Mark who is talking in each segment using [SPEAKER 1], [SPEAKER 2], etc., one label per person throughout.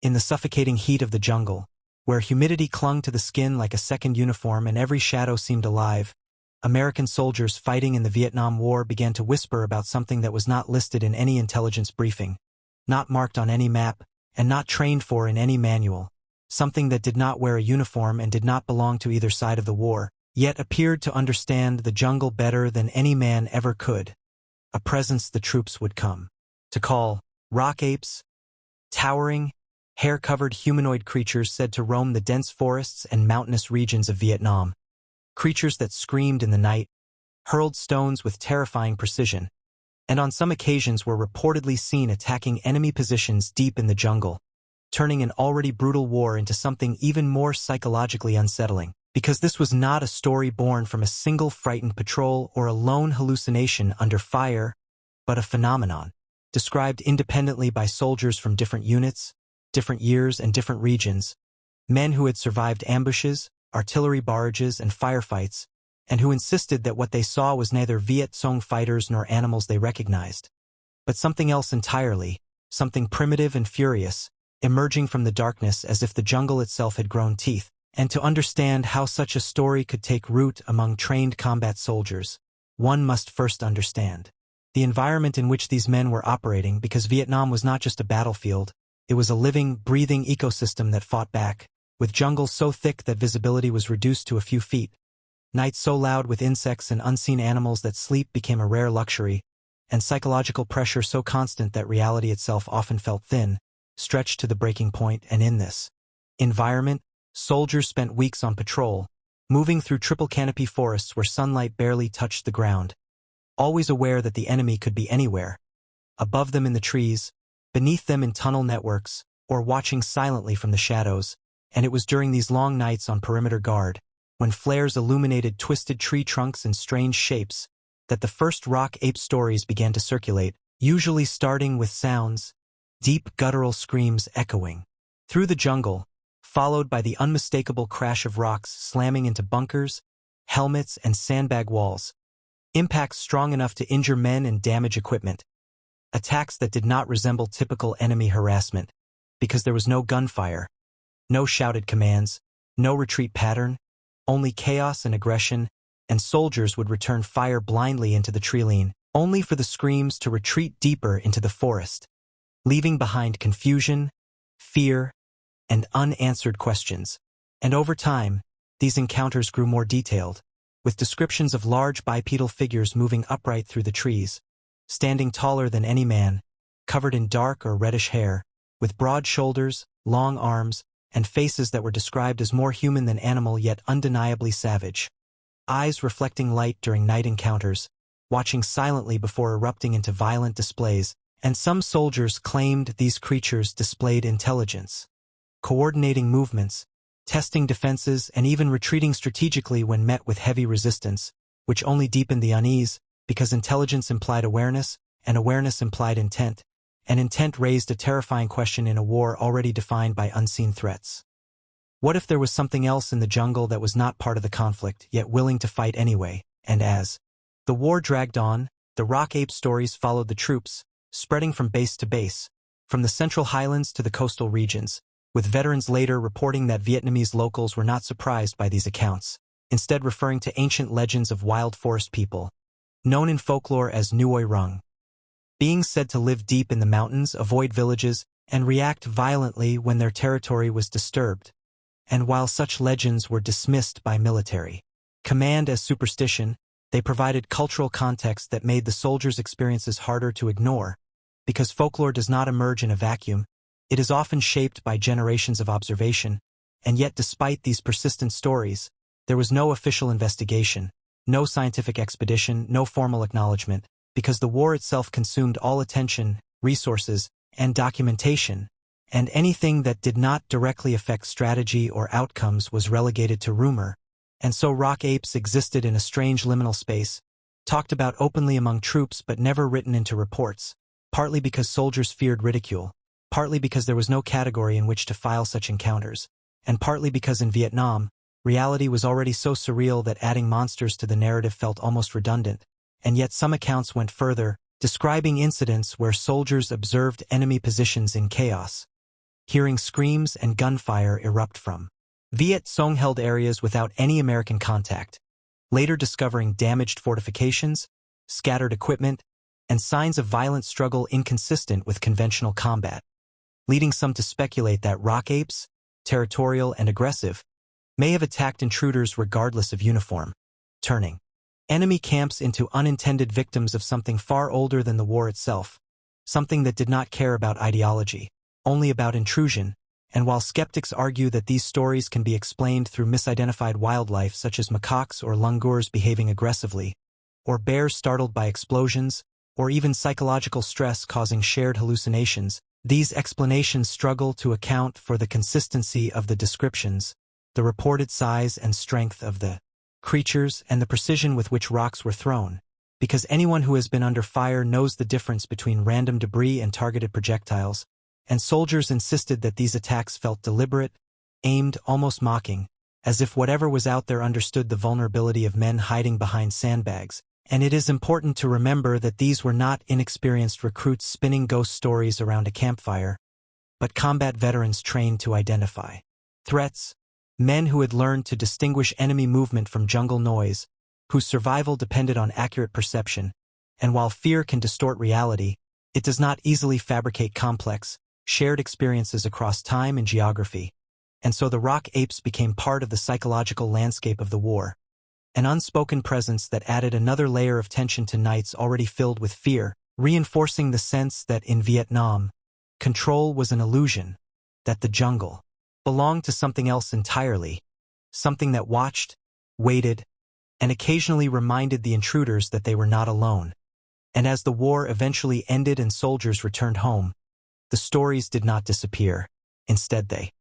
[SPEAKER 1] in the suffocating heat of the jungle, where humidity clung to the skin like a second uniform and every shadow seemed alive, American soldiers fighting in the Vietnam War began to whisper about something that was not listed in any intelligence briefing, not marked on any map, and not trained for in any manual, something that did not wear a uniform and did not belong to either side of the war, yet appeared to understand the jungle better than any man ever could. A presence the troops would come to call rock apes, towering, hair-covered humanoid creatures said to roam the dense forests and mountainous regions of Vietnam. Creatures that screamed in the night, hurled stones with terrifying precision, and on some occasions were reportedly seen attacking enemy positions deep in the jungle, turning an already brutal war into something even more psychologically unsettling, because this was not a story born from a single frightened patrol or a lone hallucination under fire, but a phenomenon, described independently by soldiers from different units, different years and different regions, men who had survived ambushes, artillery barrages, and firefights, and who insisted that what they saw was neither Viet Cong fighters nor animals they recognized, but something else entirely, something primitive and furious, emerging from the darkness as if the jungle itself had grown teeth. And to understand how such a story could take root among trained combat soldiers, one must first understand the environment in which these men were operating, because Vietnam was not just a battlefield, it was a living, breathing ecosystem that fought back, with jungles so thick that visibility was reduced to a few feet, nights so loud with insects and unseen animals that sleep became a rare luxury, and psychological pressure so constant that reality itself often felt thin, stretched to the breaking point. And in this environment, soldiers spent weeks on patrol, moving through triple canopy forests where sunlight barely touched the ground, always aware that the enemy could be anywhere, above them in the trees, beneath them in tunnel networks, or watching silently from the shadows. And it was during these long nights on perimeter guard, when flares illuminated twisted tree trunks in strange shapes, that the first rock ape stories began to circulate, usually starting with sounds, deep guttural screams echoing through the jungle, followed by the unmistakable crash of rocks slamming into bunkers, helmets, and sandbag walls, impacts strong enough to injure men and damage equipment, attacks that did not resemble typical enemy harassment, because there was no gunfire, no shouted commands, no retreat pattern, only chaos and aggression, and soldiers would return fire blindly into the treeline, only for the screams to retreat deeper into the forest, leaving behind confusion, fear, and unanswered questions. And over time, these encounters grew more detailed, with descriptions of large bipedal figures moving upright through the trees, standing taller than any man, covered in dark or reddish hair, with broad shoulders, long arms, and faces that were described as more human than animal yet undeniably savage. Eyes reflecting light during night encounters, watching silently before erupting into violent displays, and some soldiers claimed these creatures displayed intelligence, coordinating movements, testing defenses, and even retreating strategically when met with heavy resistance, which only deepened the unease, because intelligence implied awareness, and awareness implied intent, and intent raised a terrifying question in a war already defined by unseen threats. What if there was something else in the jungle that was not part of the conflict, yet willing to fight anyway? And as the war dragged on, the Rock Ape stories followed the troops, spreading from base to base, from the central highlands to the coastal regions, with veterans later reporting that Vietnamese locals were not surprised by these accounts, instead referring to ancient legends of wild forest people, known in folklore as Nuoi Rung, being said to live deep in the mountains, avoid villages, and react violently when their territory was disturbed. And while such legends were dismissed by military command as superstition, they provided cultural context that made the soldiers' experiences harder to ignore, because folklore does not emerge in a vacuum. It is often shaped by generations of observation, and yet despite these persistent stories, there was no official investigation, no scientific expedition, no formal acknowledgement, because the war itself consumed all attention, resources, and documentation, and anything that did not directly affect strategy or outcomes was relegated to rumor. And so rock apes existed in a strange liminal space, talked about openly among troops but never written into reports, partly because soldiers feared ridicule, partly because there was no category in which to file such encounters, and partly because in Vietnam, reality was already so surreal that adding monsters to the narrative felt almost redundant. And yet some accounts went further, describing incidents where soldiers observed enemy positions in chaos, hearing screams and gunfire erupt from Viet Cong-held areas without any American contact, later discovering damaged fortifications, scattered equipment, and signs of violent struggle inconsistent with conventional combat, leading some to speculate that rock apes, territorial and aggressive, may have attacked intruders regardless of uniform, turning enemy camps into unintended victims of something far older than the war itself, something that did not care about ideology, only about intrusion. And while skeptics argue that these stories can be explained through misidentified wildlife such as macaques or langurs behaving aggressively, or bears startled by explosions, or even psychological stress causing shared hallucinations, these explanations struggle to account for the consistency of the descriptions, the reported size and strength of the creatures, and the precision with which rocks were thrown, because anyone who has been under fire knows the difference between random debris and targeted projectiles, and soldiers insisted that these attacks felt deliberate, aimed, almost mocking, as if whatever was out there understood the vulnerability of men hiding behind sandbags. And it is important to remember that these were not inexperienced recruits spinning ghost stories around a campfire, but combat veterans trained to identify threats, men who had learned to distinguish enemy movement from jungle noise, whose survival depended on accurate perception. And while fear can distort reality, it does not easily fabricate complex, shared experiences across time and geography. And so the rock apes became part of the psychological landscape of the war, an unspoken presence that added another layer of tension to nights already filled with fear, reinforcing the sense that in Vietnam, control was an illusion, that the jungle belonged to something else entirely, something that watched, waited, and occasionally reminded the intruders that they were not alone. And as the war eventually ended and soldiers returned home, the stories did not disappear. Instead, they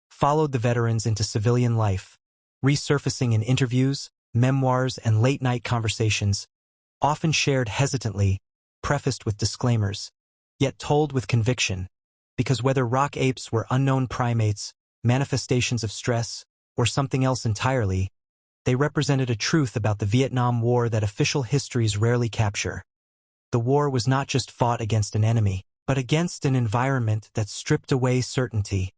[SPEAKER 1] followed the veterans into civilian life, resurfacing in interviews, memoirs, and late-night conversations, often shared hesitantly, prefaced with disclaimers, yet told with conviction, because whether rock apes were unknown primates, manifestations of stress, or something else entirely, they represented a truth about the Vietnam War that official histories rarely capture. The war was not just fought against an enemy, but against an environment that stripped away certainty,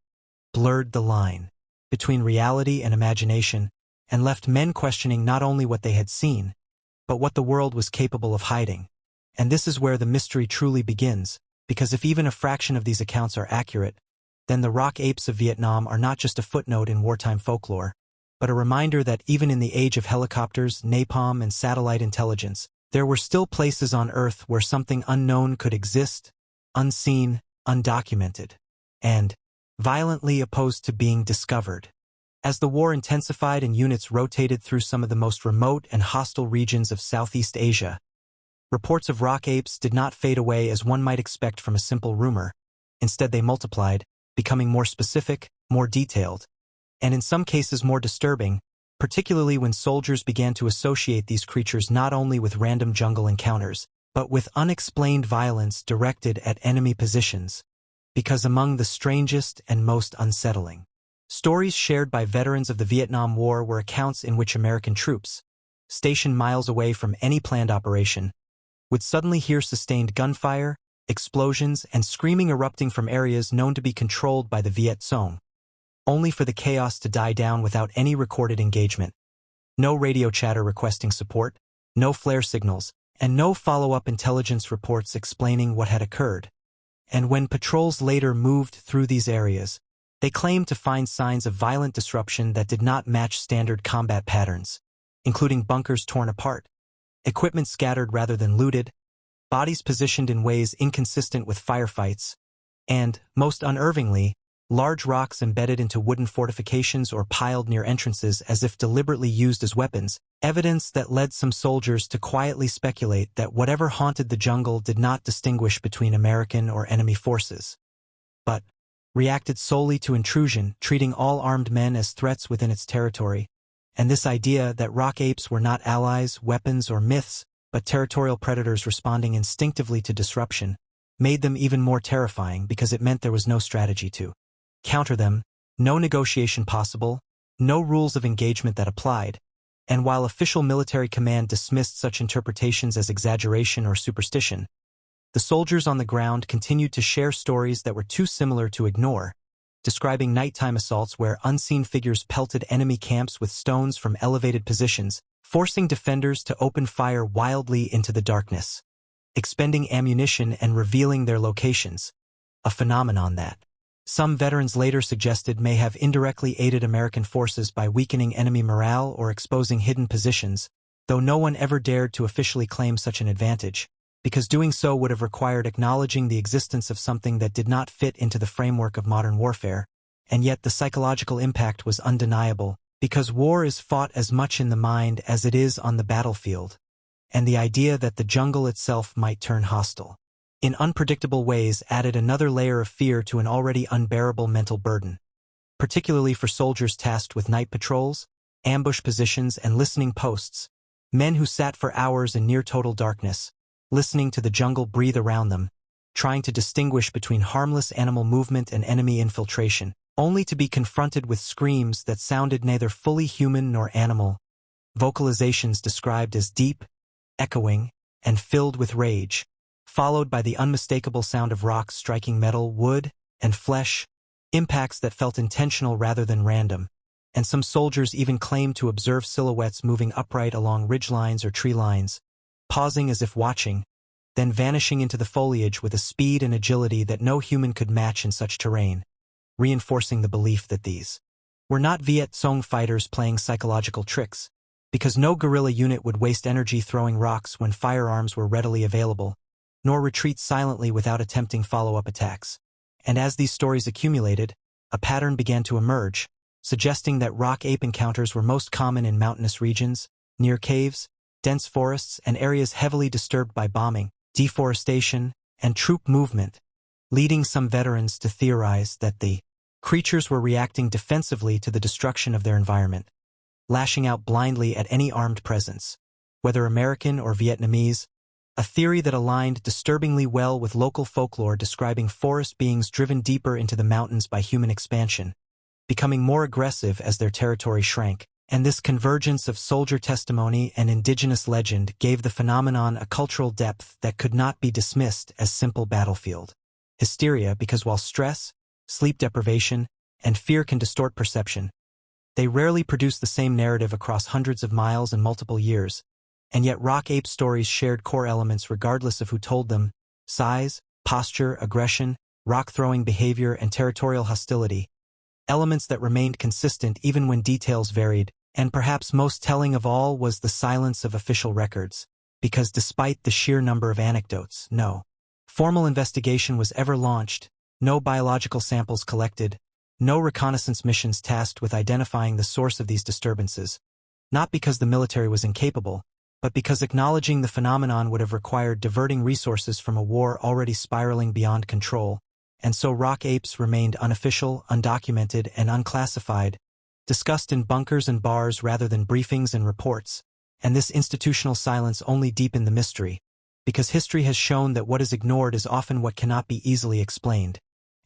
[SPEAKER 1] blurred the line between reality and imagination, and left men questioning not only what they had seen, but what the world was capable of hiding. And this is where the mystery truly begins, because if even a fraction of these accounts are accurate, then the rock apes of Vietnam are not just a footnote in wartime folklore, but a reminder that even in the age of helicopters, napalm, and satellite intelligence, there were still places on Earth where something unknown could exist, unseen, undocumented, and violently opposed to being discovered. As the war intensified and units rotated through some of the most remote and hostile regions of Southeast Asia, reports of rock apes did not fade away as one might expect from a simple rumor. Instead, they multiplied, becoming more specific, more detailed, and in some cases more disturbing, particularly when soldiers began to associate these creatures not only with random jungle encounters, but with unexplained violence directed at enemy positions. Because among the strangest and most unsettling stories shared by veterans of the Vietnam War were accounts in which American troops, stationed miles away from any planned operation, would suddenly hear sustained gunfire, explosions, and screaming erupting from areas known to be controlled by the Viet Cong, only for the chaos to die down without any recorded engagement. No radio chatter requesting support, no flare signals, and no follow-up intelligence reports explaining what had occurred. And when patrols later moved through these areas, they claimed to find signs of violent disruption that did not match standard combat patterns, including bunkers torn apart, equipment scattered rather than looted, bodies positioned in ways inconsistent with firefights, and, most unnervingly, large rocks embedded into wooden fortifications or piled near entrances as if deliberately used as weapons, evidence that led some soldiers to quietly speculate that whatever haunted the jungle did not distinguish between American or enemy forces, but reacted solely to intrusion, treating all armed men as threats within its territory. And this idea that rock apes were not allies, weapons, or myths, but territorial predators responding instinctively to disruption, made them even more terrifying because it meant there was no strategy to counter them, no negotiation possible, no rules of engagement that applied. And while official military command dismissed such interpretations as exaggeration or superstition, the The soldiers on the ground continued to share stories that were too similar to ignore, describing nighttime assaults where unseen figures pelted enemy camps with stones from elevated positions, forcing defenders to open fire wildly into the darkness, expending ammunition and revealing their locations, a phenomenon that some veterans later suggested may have indirectly aided American forces by weakening enemy morale or exposing hidden positions, though no one ever dared to officially claim such an advantage, because doing so would have required acknowledging the existence of something that did not fit into the framework of modern warfare, and yet the psychological impact was undeniable, because war is fought as much in the mind as it is on the battlefield, and the idea that the jungle itself might turn hostile in unpredictable ways added another layer of fear to an already unbearable mental burden, particularly for soldiers tasked with night patrols, ambush positions, and listening posts, men who sat for hours in near-total darkness, listening to the jungle breathe around them, trying to distinguish between harmless animal movement and enemy infiltration, only to be confronted with screams that sounded neither fully human nor animal, vocalizations described as deep, echoing, and filled with rage, followed by the unmistakable sound of rocks striking metal, wood, and flesh, impacts that felt intentional rather than random, and some soldiers even claimed to observe silhouettes moving upright along ridgelines or tree lines, pausing as if watching, then vanishing into the foliage with a speed and agility that no human could match in such terrain, reinforcing the belief that these were not Viet Cong fighters playing psychological tricks, because no guerrilla unit would waste energy throwing rocks when firearms were readily available, nor retreat silently without attempting follow-up attacks. And as these stories accumulated, a pattern began to emerge, suggesting that rock ape encounters were most common in mountainous regions, near caves, dense forests, and areas heavily disturbed by bombing, deforestation, and troop movement, leading some veterans to theorize that the creatures were reacting defensively to the destruction of their environment, lashing out blindly at any armed presence, whether American or Vietnamese, a theory that aligned disturbingly well with local folklore describing forest beings driven deeper into the mountains by human expansion, becoming more aggressive as their territory shrank. And this convergence of soldier testimony and indigenous legend gave the phenomenon a cultural depth that could not be dismissed as simple battlefield hysteria, because while stress, sleep deprivation, and fear can distort perception, they rarely produce the same narrative across hundreds of miles and multiple years, and yet rock ape stories shared core elements regardless of who told them: size, posture, aggression, rock-throwing behavior, and territorial hostility, elements that remained consistent even when details varied. And perhaps most telling of all was the silence of official records, because despite the sheer number of anecdotes, no formal investigation was ever launched, no biological samples collected, no reconnaissance missions tasked with identifying the source of these disturbances, not because the military was incapable, but because acknowledging the phenomenon would have required diverting resources from a war already spiraling beyond control, and so rock apes remained unofficial, undocumented, and unclassified, discussed in bunkers and bars rather than briefings and reports, and this institutional silence only deepened the mystery, because history has shown that what is ignored is often what cannot be easily explained,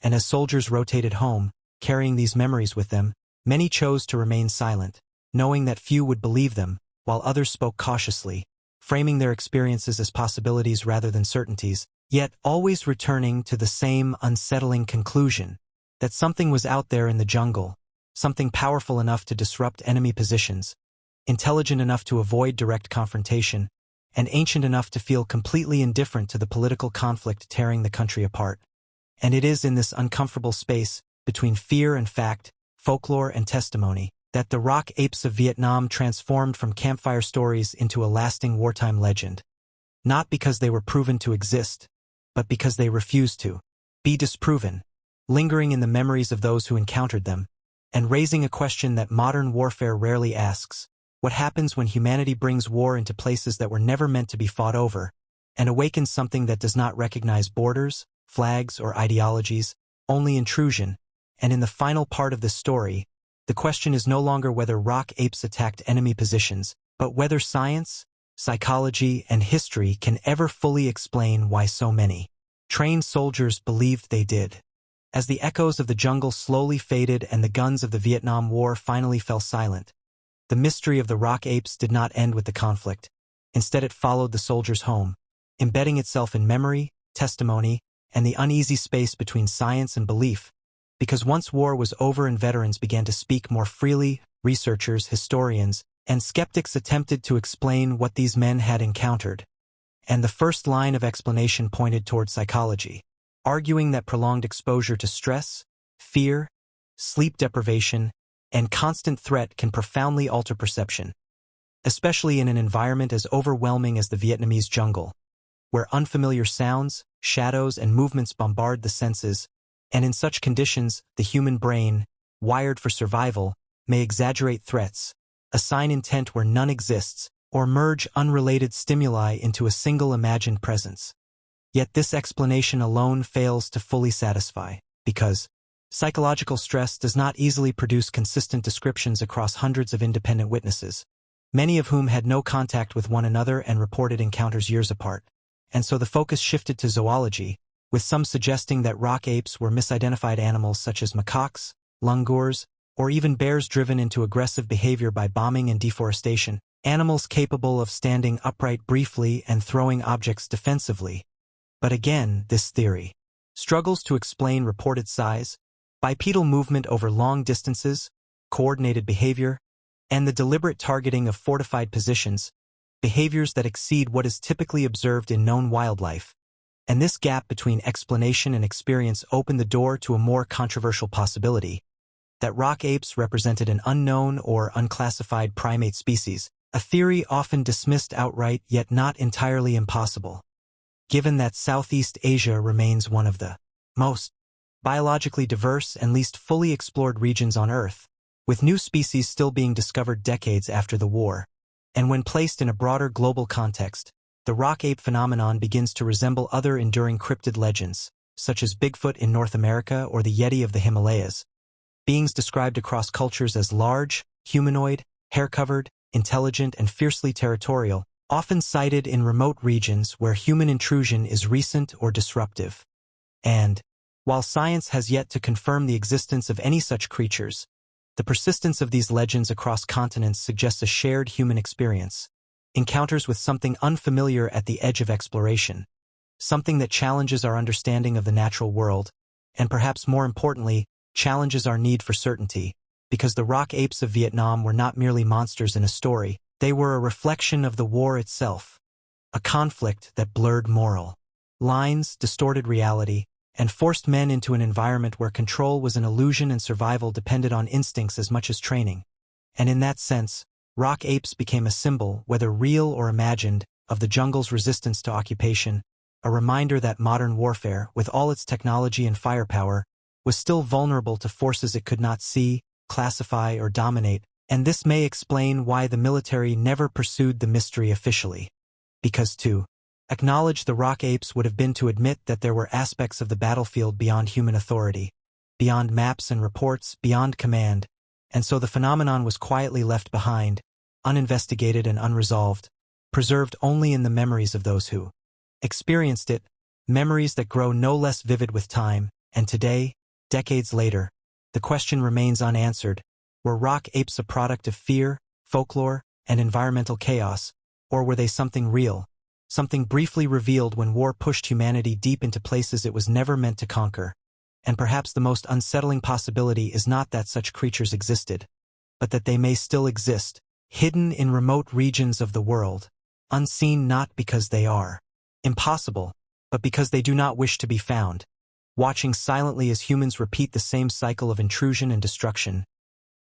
[SPEAKER 1] and as soldiers rotated home, carrying these memories with them, many chose to remain silent, knowing that few would believe them, while others spoke cautiously, framing their experiences as possibilities rather than certainties, yet always returning to the same unsettling conclusion, that something was out there in the jungle, something powerful enough to disrupt enemy positions, intelligent enough to avoid direct confrontation, and ancient enough to feel completely indifferent to the political conflict tearing the country apart. And it is in this uncomfortable space, between fear and fact, folklore and testimony, that the rock apes of Vietnam transformed from campfire stories into a lasting wartime legend. Not because they were proven to exist, but because they refused to be disproven, lingering in the memories of those who encountered them, and raising a question that modern warfare rarely asks: what happens when humanity brings war into places that were never meant to be fought over, and awakens something that does not recognize borders, flags, or ideologies, only intrusion? And in the final part of this story, the question is no longer whether rock apes attacked enemy positions, but whether science, psychology, and history can ever fully explain why so many trained soldiers believed they did. As the echoes of the jungle slowly faded and the guns of the Vietnam War finally fell silent, the mystery of the rock apes did not end with the conflict. Instead, it followed the soldiers home, embedding itself in memory, testimony, and the uneasy space between science and belief. Because once war was over and veterans began to speak more freely, researchers, historians, and skeptics attempted to explain what these men had encountered. And the first line of explanation pointed toward psychology, arguing that prolonged exposure to stress, fear, sleep deprivation, and constant threat can profoundly alter perception, especially in an environment as overwhelming as the Vietnamese jungle, where unfamiliar sounds, shadows, and movements bombard the senses, and in such conditions, the human brain, wired for survival, may exaggerate threats, assign intent where none exists, or merge unrelated stimuli into a single imagined presence. Yet this explanation alone fails to fully satisfy, because psychological stress does not easily produce consistent descriptions across hundreds of independent witnesses, many of whom had no contact with one another and reported encounters years apart. And so the focus shifted to zoology, with some suggesting that rock apes were misidentified animals such as macaques, langurs, or even bears driven into aggressive behavior by bombing and deforestation, animals capable of standing upright briefly and throwing objects defensively. But again, this theory struggles to explain reported size, bipedal movement over long distances, coordinated behavior, and the deliberate targeting of fortified positions, behaviors that exceed what is typically observed in known wildlife. And this gap between explanation and experience opened the door to a more controversial possibility, that rock apes represented an unknown or unclassified primate species, a theory often dismissed outright yet not entirely impossible, given that Southeast Asia remains one of the most biologically diverse and least fully explored regions on Earth, with new species still being discovered decades after the war. And when placed in a broader global context, the rock ape phenomenon begins to resemble other enduring cryptid legends, such as Bigfoot in North America or the Yeti of the Himalayas, beings described across cultures as large, humanoid, hair-covered, intelligent, and fiercely territorial, often sighted in remote regions where human intrusion is recent or disruptive. And, while science has yet to confirm the existence of any such creatures, the persistence of these legends across continents suggests a shared human experience, encounters with something unfamiliar at the edge of exploration, something that challenges our understanding of the natural world, and perhaps more importantly, challenges our need for certainty, because the rock apes of Vietnam were not merely monsters in a story, they were a reflection of the war itself, a conflict that blurred moral lines, distorted reality, and forced men into an environment where control was an illusion and survival depended on instincts as much as training. And in that sense, rock apes became a symbol, whether real or imagined, of the jungle's resistance to occupation, a reminder that modern warfare, with all its technology and firepower, was still vulnerable to forces it could not see, classify, or dominate, and this may explain why the military never pursued the mystery officially. Because to acknowledge the rock apes would have been to admit that there were aspects of the battlefield beyond human authority, beyond maps and reports, beyond command, and so the phenomenon was quietly left behind, uninvestigated and unresolved, preserved only in the memories of those who experienced it, memories that grow no less vivid with time, and today, decades later, the question remains unanswered: were rock apes a product of fear, folklore, and environmental chaos, or were they something real, something briefly revealed when war pushed humanity deep into places it was never meant to conquer? And perhaps the most unsettling possibility is not that such creatures existed, but that they may still exist, hidden in remote regions of the world, unseen not because they are impossible, but because they do not wish to be found, watching silently as humans repeat the same cycle of intrusion and destruction,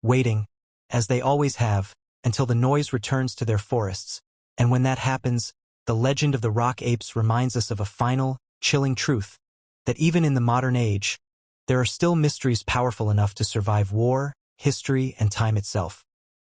[SPEAKER 1] waiting, as they always have, until the noise returns to their forests. And when that happens, the legend of the rock apes reminds us of a final, chilling truth, that even in the modern age, there are still mysteries powerful enough to survive war, history, and time itself.